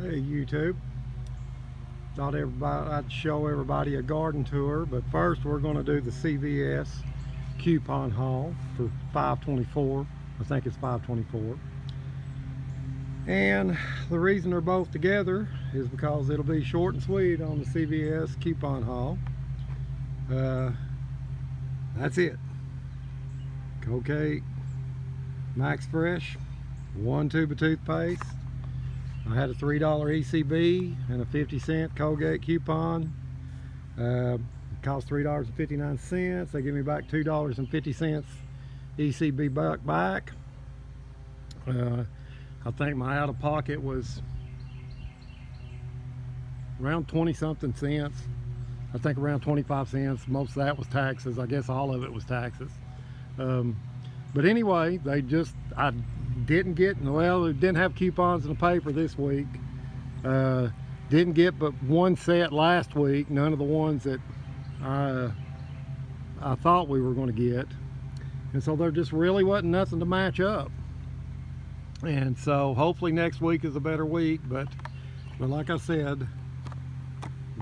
Hey YouTube, thought I'd show everybody a garden tour, but first we're going to do the CVS coupon haul for $5.24. I think it's $5.24. And the reason they're both together is because it'll be short and sweet on the CVS coupon haul. That's it. Colgate Max Fresh, 1 tube of toothpaste. I had a $3 ECB and a 50-cent Colgate coupon. It cost $3.59. They give me back $2.50 ECB back. I think my out-of-pocket was around 20-something cents. I think around 25 cents. Most of that was taxes. I guess all of it was taxes. But anyway, I didn't get, well, it didn't have coupons in the paper this week. Didn't get but one set last week. None of the ones that I thought we were going to get. And so there just really wasn't nothing to match up. And so hopefully next week is a better week. But like I said,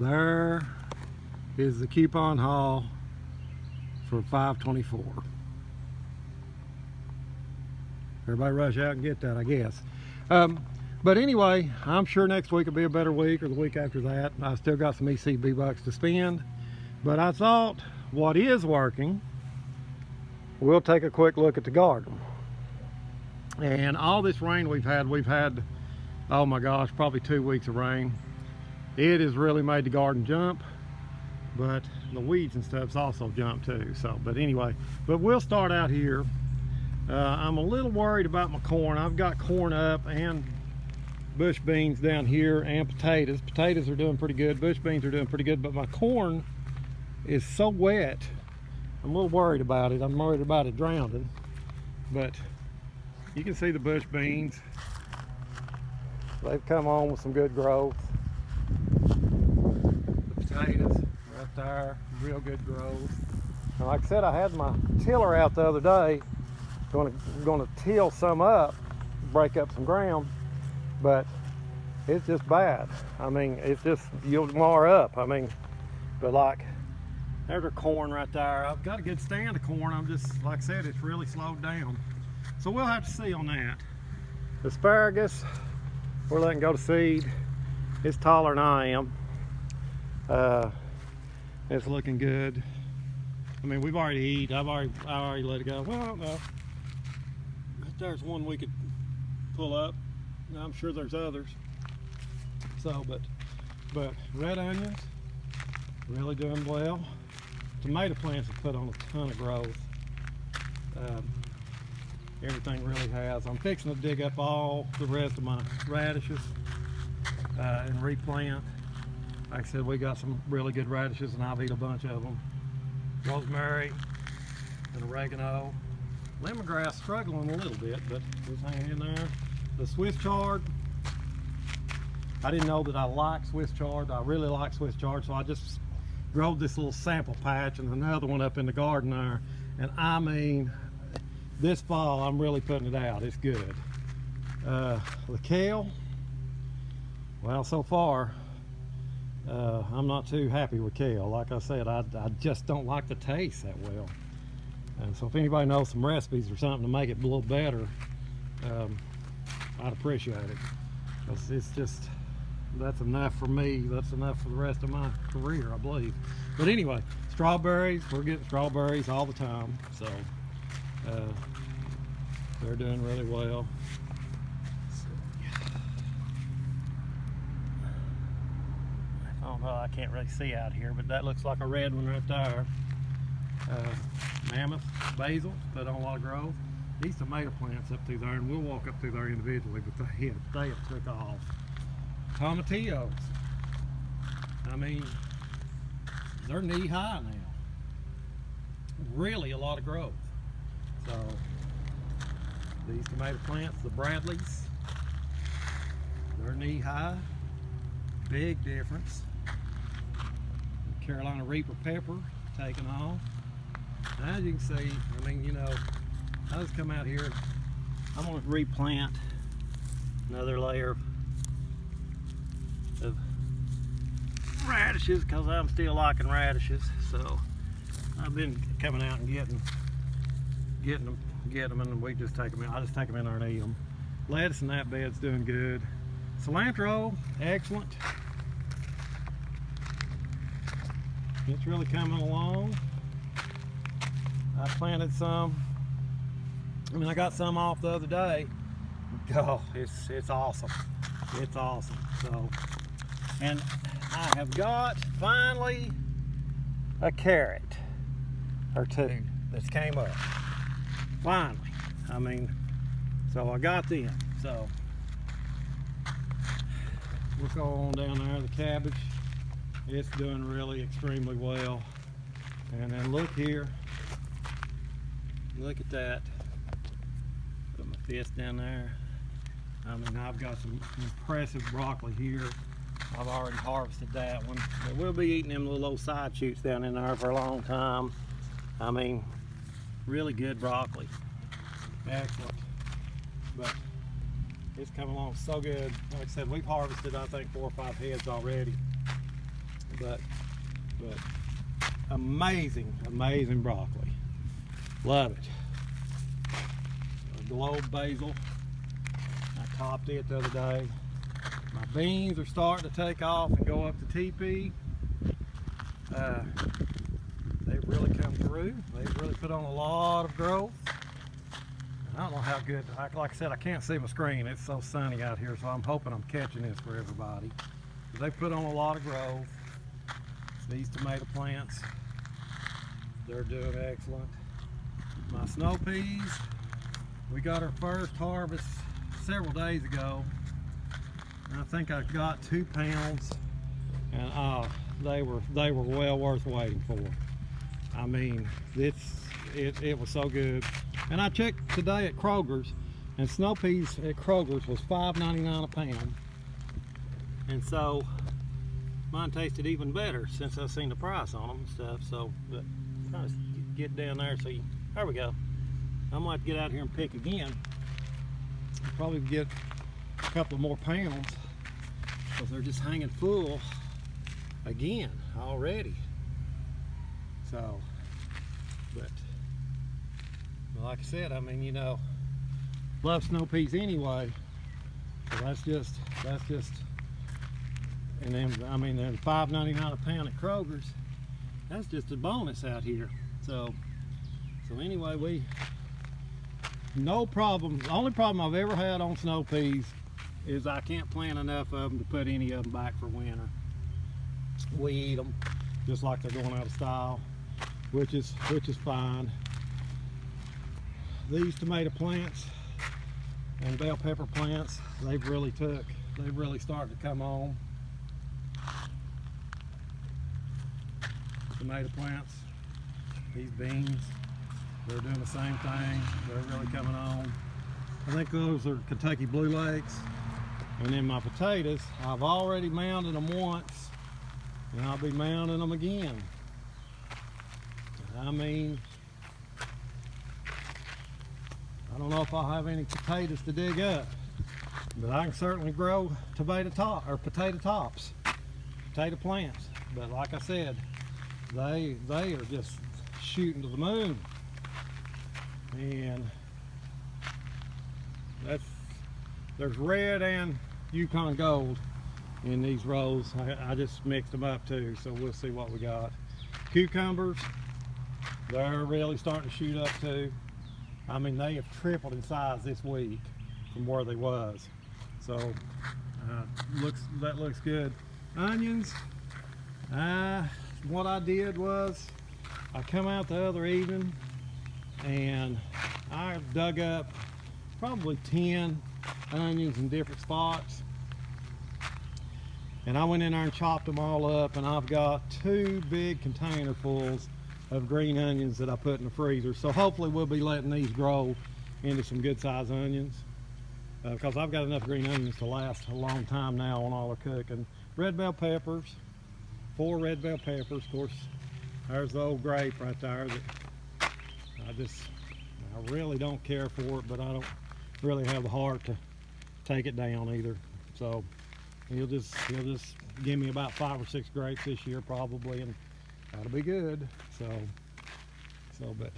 there is the coupon haul for $5.24. Everybody rush out and get that, I guess. But anyway, I'm sure next week will be a better week, or the week after that. I still got some ECB bucks to spend. But I thought, what is working, we'll take a quick look at the garden. And all this rain we've had, oh my gosh, probably 2 weeks of rain. It has really made the garden jump, but the weeds and stuff's also jumped too. So, but anyway, we'll start out here. I'm a little worried about my corn. I've got corn up and bush beans down here and potatoes. Potatoes are doing pretty good. Bush beans are doing pretty good, but my corn is so wet. I'm a little worried about it. I'm worried about it drowning. But you can see the bush beans. They've come on with some good growth. The potatoes right there, real good growth. And like I said, I had my tiller out the other day. Going to till some up, break up some ground, but it's just bad. I mean, it's just, you'll mar up. I mean, but like, there's our corn right there. I've got a good stand of corn. I'm just, like I said, it's really slowed down. So we'll have to see on that. Asparagus, we're letting go to seed. It's taller than I am. It's looking good. I mean, we've already eaten. I already let it go. Well, no. There's one we could pull up. I'm sure there's others. So, but red onions, really doing well. Tomato plants have put on a ton of growth. Everything really has. I'm fixing to dig up all the rest of my radishes and replant. Like I said, we got some really good radishes and I've eaten a bunch of them. Rosemary and oregano. Lemongrass struggling a little bit, but it's hanging in there. The Swiss chard, I didn't know that I liked Swiss chard. I really like Swiss chard, so I just growed this little sample patch and another one up in the garden there. And I mean, this fall I'm really putting it out. It's good. The kale, well, so far I'm not too happy with kale. Like I said, I just don't like the taste that well. And so if anybody knows some recipes or something to make it a little better, I'd appreciate it. Because it's just, that's enough for me. That's enough for the rest of my career, I believe. But anyway, strawberries, we're getting strawberries all the time. So they're doing really well. I can't really see out here, but that looks like a red one right there. Mammoth basil, put on a lot of growth. These tomato plants up through there, and we'll walk up through there individually, but they have took off. Tomatillos, I mean, they're knee high now. Really a lot of growth. So these tomato plants, the Bradleys, they're knee high. Big difference. Carolina Reaper pepper taking off. As you can see, I mean, you know, I just come out here, I'm going to replant another layer of of radishes because I'm still liking radishes. So I've been coming out and getting them, and we just take them in. I just take them in there and eat them. Lettuce in that bed's doing good. Cilantro, excellent. It's really coming along. I planted some. I got some off the other day. Oh, it's awesome. It's awesome. So, and I have got finally a carrot or two that's came up. Finally. So I got them. So we'll go on down there. The cabbage, it's doing really extremely well. And then look here. Look at that. Put my fist down there. I've got some impressive broccoli here. I've already harvested that one. But we'll be eating them little old side shoots down in there for a long time. Really good broccoli. Excellent. But it's coming along so good. Like I said, we've harvested, I think, 4 or 5 heads already. But amazing broccoli. Love it. Globe basil. I topped it the other day. My beans are starting to take off and go up to TP. They've really come through. They've really put on a lot of growth. I don't know how good, like I said, I can't see my screen. It's so sunny out here, so I'm hoping I'm catching this for everybody. But they put on a lot of growth. These tomato plants, they're doing excellent. My snow peas, we got our first harvest several days ago. And I think I got 2 pounds, and they were well worth waiting for. It was so good. And I checked today at Kroger's, and snow peas at Kroger's was $5.99 a pound. And so mine tasted even better since I seen the price on them and stuff. So, but trying to get down there. So there we go. I might get out here and pick again. Probably get a couple more pounds because they're just hanging full again already. So, but like I said, love snow peas anyway. So that's just, and then then $5.99 a pound at Kroger's. That's just a bonus out here. So anyway, no problem. The only problem I've ever had on snow peas is I can't plant enough of them to put any of them back for winter. We eat them just like they're going out of style, which is fine. These tomato plants and bell pepper plants, they've really started to come on. Tomato plants, these beans, they're doing the same thing. They're really coming on. I think those are Kentucky Blue Lakes. And then my potatoes, I've already mounded them once, and I'll be mounding them again. I don't know if I'll have any potatoes to dig up, but I can certainly grow potato tops, potato plants. But like I said, they are just shooting to the moon, and there's red and Yukon Gold in these rows. I just mixed them up too, so we'll see what we got. Cucumbers, they're really starting to shoot up too. They have tripled in size this week from where they was. So that looks good. Onions, what I did was I come out the other evening and I dug up probably 10 onions in different spots, and I went in there and chopped them all up, and I've got 2 big container fulls of green onions that I put in the freezer. So hopefully we'll be letting these grow into some good sized onions, because I've got enough green onions to last a long time now on all our cooking. Red bell peppers, 4 red bell peppers. Of course, there's the old grape right there that I really don't care for it, but I don't really have the heart to take it down either. So he'll just give me about 5 or 6 grapes this year probably, and that'll be good. But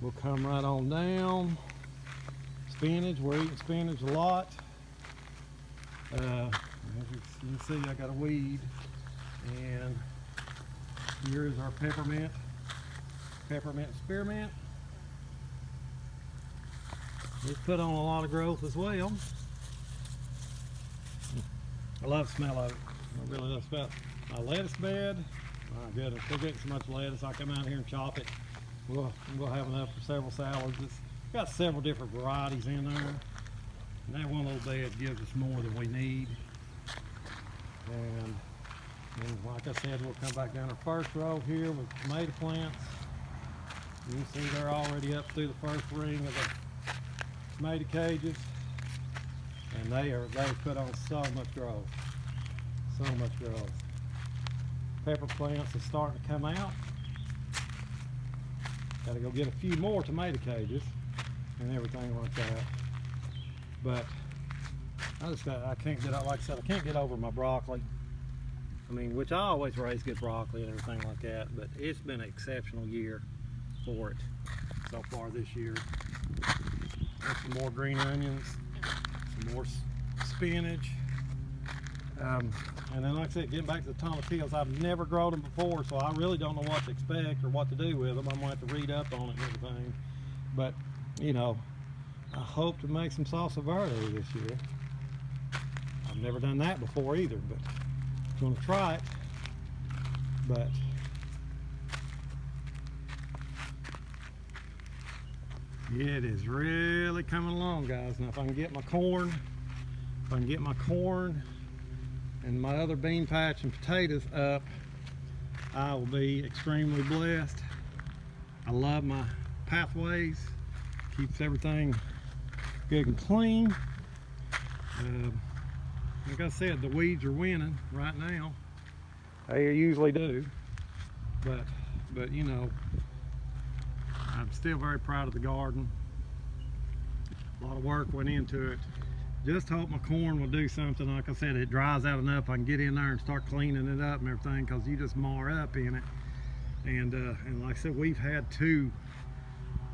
we'll come right on down. Spinach, we're eating spinach a lot. As you can see, I got a weed, and here is our peppermint spearmint. It's put on a lot of growth as well. I love the smell of it. I really love the smell. My lettuce bed, my goodness, we're getting so much lettuce. I come out here and chop it. We'll have enough for several salads. It's got several different varieties in there. And that one little bed gives us more than we need. And like I said, we'll come back down our first row here with tomato plants. You can see they're already up through the first ring of the tomato cages. And they've put on so much growth. So much growth. Pepper plants are starting to come out. Gotta go get a few more tomato cages and everything like that. But I can't get, like I said, I can't get over my broccoli. I mean, which I always raise good broccoli and everything like that, but it's been an exceptional year for it so far this year. There's some more green onions, some more spinach. And then like I said, getting back to the tomatillos, I've never grown them before, so I really don't know what to expect or what to do with them. I'm gonna have to read up on it and everything. But, you know, I hope to make some salsa verde this year. I've never done that before either, but I'm gonna try it. But it is really coming along, guys. Now if I can get my corn, and my other bean patch and potatoes up, I will be extremely blessed. I love my pathways, keeps everything good and clean. Like I said, the weeds are winning right now. They usually do, but you know, I'm still very proud of the garden. A lot of work went into it. Just hope my corn will do something. Like I said, it dries out enough I can get in there and start cleaning it up and everything, because you just mar up in it. And like I said, we've had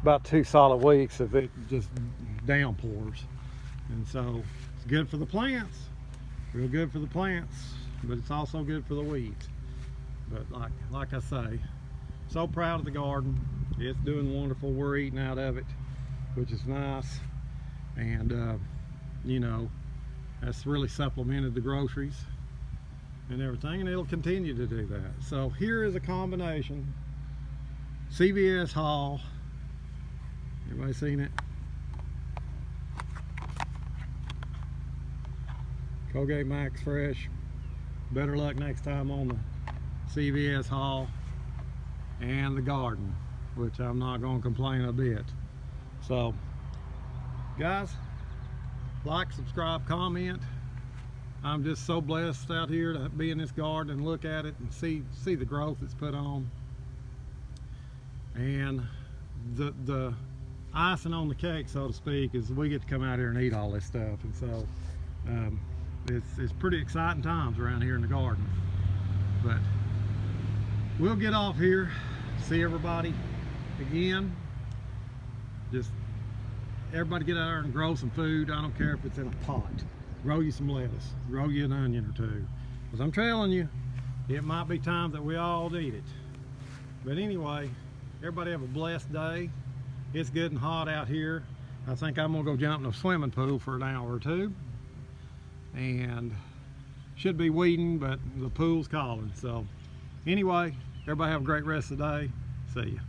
about two solid weeks of it just downpours, and so it's good for the plants, real good for the plants, but it's also good for the weeds. But like I say, so proud of the garden. It's doing wonderful. We're eating out of it, which is nice. And you know, that's really supplemented the groceries and everything, and it'll continue to do that. So here is a combination CVS haul. Everybody seen it? Colgate Max Fresh. Better luck next time on the CVS haul. And the garden, which I'm not going to complain a bit. So guys, like, subscribe, comment. I'm just so blessed out here to be in this garden and look at it and see the growth it's put on. And the icing on the cake, so to speak, is we get to come out here and eat all this stuff. And so it's pretty exciting times around here in the garden. But we'll get off here, see everybody again. Just everybody get out there and grow some food. I don't care if it's in a pot. Grow you some lettuce, grow you an onion or two. Because I'm telling you, it might be time that we all eat it. But anyway, everybody have a blessed day. It's good and hot out here. I think I'm gonna go jump in a swimming pool for an hour or two. And should be weeding, but the pool's calling. So anyway, everybody have a great rest of the day. See ya.